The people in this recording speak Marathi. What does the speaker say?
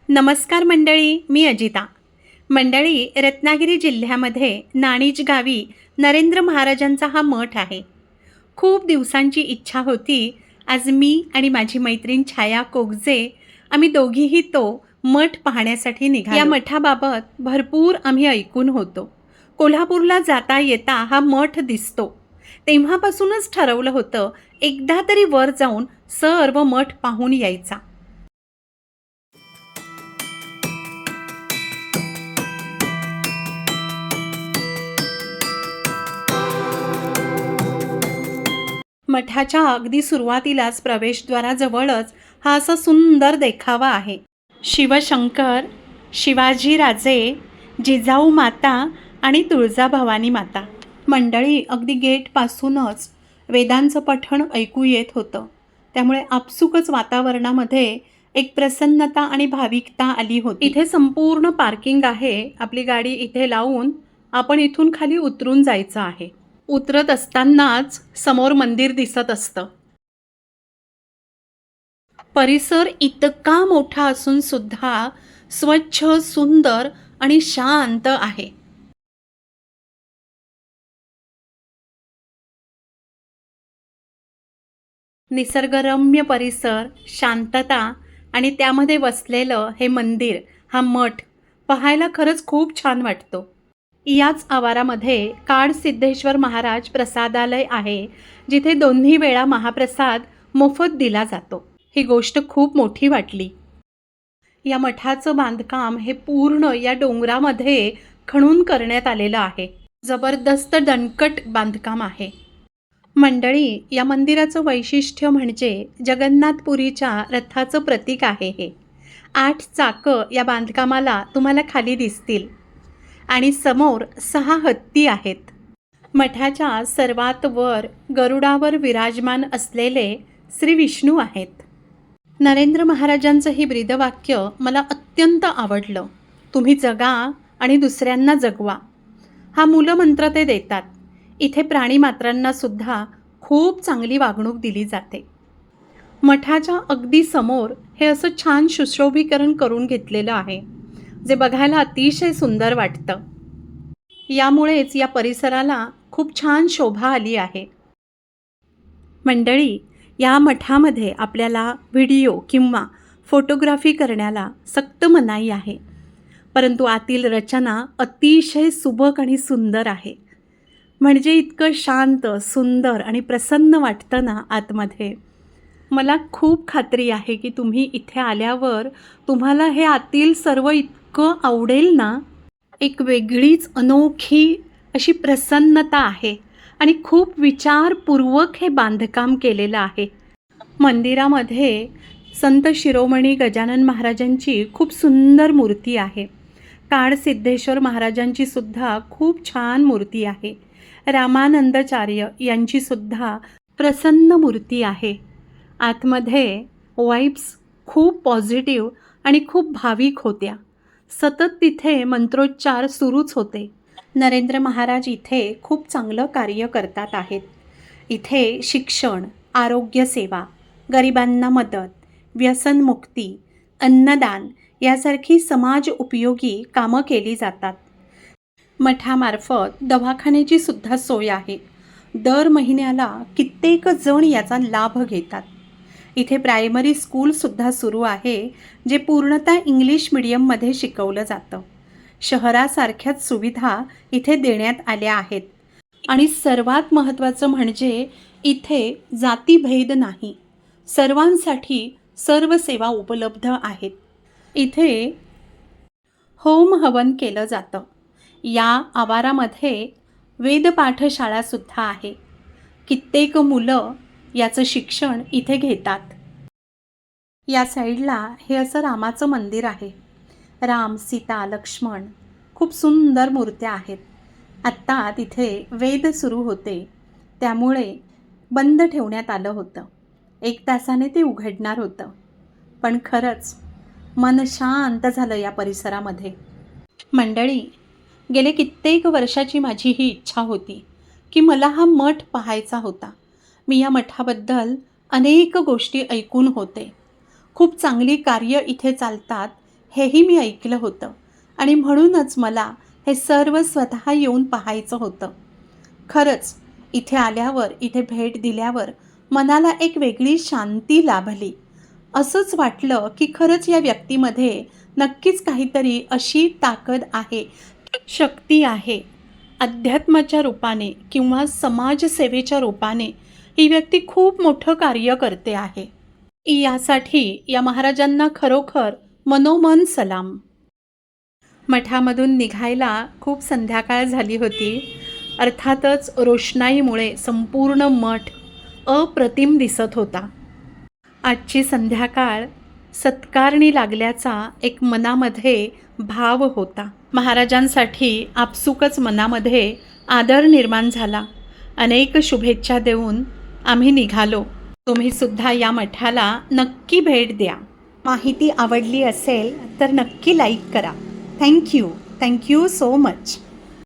नमस्कार मंडळी, मी अजिता. मंडळी, रत्नागिरी जिल्ह्यामध्ये नाणिज गावी नरेंद्र महाराजांचा हा मठ आहे. खूप दिवसांची इच्छा होती. आज मी आणि माझी मैत्रीण छाया कोगजे आम्ही दोघीही तो मठ पाहण्यासाठी निघालो. या मठाबाबत भरपूर आम्ही ऐकून होतो. कोल्हापूरला जाता येता हा मठ दिसतो. तेव्हापासूनच ठरवलं होतं एकदा तरी वर जाऊन सर्व मठ पाहून यायचा. मठाच्या अगदी सुरुवातीलाच प्रवेशद्वाराजवळच हा असा सुंदर देखावा आहे. शिवशंकर, शिवाजीराजे, जिजाऊ माता आणि तुळजाभवानी माता. मंडळी, अगदी गेटपासूनच वेदांचं पठण ऐकू येत होतं. त्यामुळे आपसुकच वातावरणामध्ये एक प्रसन्नता आणि भाविकता आली होती. इथे संपूर्ण पार्किंग आहे. आपली गाडी इथे लावून आपण इथून खाली उतरून जायचं आहे. उतरत असतानाच समोर मंदिर दिसत असतं. परिसर इतका मोठा असून सुद्धा स्वच्छ, सुंदर आणि शांत आहे. निसर्गरम्य परिसर, शांतता आणि त्यामध्ये वसलेलं हे मंदिर, हा मठ पाहायला खरंच खूप छान वाटतो. याच आवारामध्ये काडसिद्धेश्वर महाराज प्रसादालय आहे, जिथे दोन्ही वेळा महाप्रसाद मोफत दिला जातो. ही गोष्ट खूप मोठी वाटली. या मठाचं बांधकाम हे पूर्ण या डोंगरामध्ये खणून करण्यात आलेलं आहे. जबरदस्त दणकट बांधकाम आहे. मंडळी, या मंदिराचं वैशिष्ट्य म्हणजे जगन्नाथपुरीच्या रथाचं प्रतीक आहे हे. 8 चाकं या बांधकामाला तुम्हाला खाली दिसतील आणि समोर 6 हत्ती आहेत. मठाच्या सर्वात वर गरुडावर विराजमान असलेले श्री विष्णू आहेत. नरेंद्र महाराजांचं हे ब्रीदवाक्य मला अत्यंत आवडलं. तुम्ही जगा आणि दुसऱ्यांना जगवा, हा मूलमंत्र ते देतात. इथे प्राणीमात्रांना सुद्धा खूप चांगली वागणूक दिली जाते. मठाच्या अगदी समोर हे असं छान सुशोभीकरण करून घेतलेलं आहे, जे बघायला अतिशय सुंदर वाटतं. यामुळेच या परिसराला खूप छान शोभा आली आहे. मंडळी, या मठामध्ये आपल्याला व्हिडिओ किंवा फोटोग्राफी करण्याला सक्त मनाई आहे, परंतु आतील रचना अतिशय सुबक आणि सुंदर आहे. म्हणजे इतकं शांत, सुंदर आणि प्रसन्न वाटतं ना आतमध्ये. मला खूप खात्री आहे की तुम्ही इथे आल्यावर तुम्हाला हे आतील सर्व इतकं आवडेल ना. एक वेगळीच अनोखी अशी प्रसन्नता आहे आणि खूप विचारपूर्वक हे बांधकाम केलेलं आहे. मंदिरामध्ये संत शिरोमणी गजानन महाराजांची खूप सुंदर मूर्ती आहे. काडसिद्धेश्वर महाराजांची सुद्धा खूप छान मूर्ती आहे. रामानंदाचार्य यांची सुद्धा प्रसन्न मूर्ती आहे. आतमध्ये वाइब्स खूप पॉझिटिव्ह आणि खूप भाविक होत्या. सतत तिथे मंत्रोच्चार सुरूच होते. नरेंद्र महाराज इथे खूप चांगलं कार्य करतात आहेत. इथे शिक्षण, आरोग्यसेवा, गरिबांना मदत, व्यसनमुक्ती, अन्नदान यासारखी समाज उपयोगी कामं केली जातात. मठामार्फत दवाखान्याची सुद्धा सोय आहे. दर महिन्याला कित्येक जण याचा लाभ घेतात. इथे प्रायमरी स्कूलसुद्धा सुरू आहे, जे पूर्णतः इंग्लिश मीडियममध्ये शिकवलं जातं. शहरासारख्याच सुविधा इथे देण्यात आल्या आहेत. आणि सर्वात महत्त्वाचं म्हणजे इथे जातीभेद नाही. सर्वांसाठी सर्व सेवा उपलब्ध आहेत. इथे होम हवन केलं जातं. या आवारामध्ये वेदपाठशाळासुद्धा आहे. कित्येक मुलं याचं शिक्षण इथे घेतात. या साईडला हे असं रामाचं मंदिर आहे. राम, सीता, लक्ष्मण खूप सुंदर मूर्त्या आहेत. आत्ता तिथे वेद सुरू होते, त्यामुळे बंद ठेवण्यात आलं होतं. 1 तासाने ते उघडणार होतं. पण खरंच मन शांत झालं या परिसरामध्ये. मंडळी, गेले कित्येक वर्षाची माझी ही इच्छा होती की मला हा मठ पाहायचा होता. मी या मठाबद्दल अनेक गोष्टी ऐकून होते. खूप चांगली कार्य इथे चालतात हेही मी ऐकलं होतं आणि म्हणूनच मला हे सर्व स्वतः येऊन पाहायचं होतं. खरंच इथे आल्यावर, इथे भेट दिल्यावर मनाला एक वेगळी शांती लाभली. असंच वाटलं की खरंच या व्यक्तीमध्ये नक्कीच काहीतरी अशी ताकद आहे, शक्ती आहे. अध्यात्माच्या रूपाने किंवा समाजसेवेच्या रूपाने ही व्यक्ती खूप मोठं कार्य करते आहे. यासाठी या महाराजांना खरोखर मनोमन सलाम. मठामधून निघायला खूप संध्याकाळ झाली होती. अर्थातच रोषणाईमुळे संपूर्ण मठ अप्रतिम दिसत होता. आजची संध्याकाळ सत्कारणी लागल्याचा एक मनामध्ये भाव होता. महाराजांसाठी आपसुकच मनामध्ये आदर निर्माण झाला. अनेक शुभेच्छा देऊन आम्ही निघालो. तुम्ही सुद्धा या मठाला नक्की भेट द्या. माहिती आवडली असेल तर नक्की लाईक करा. Thank you so much.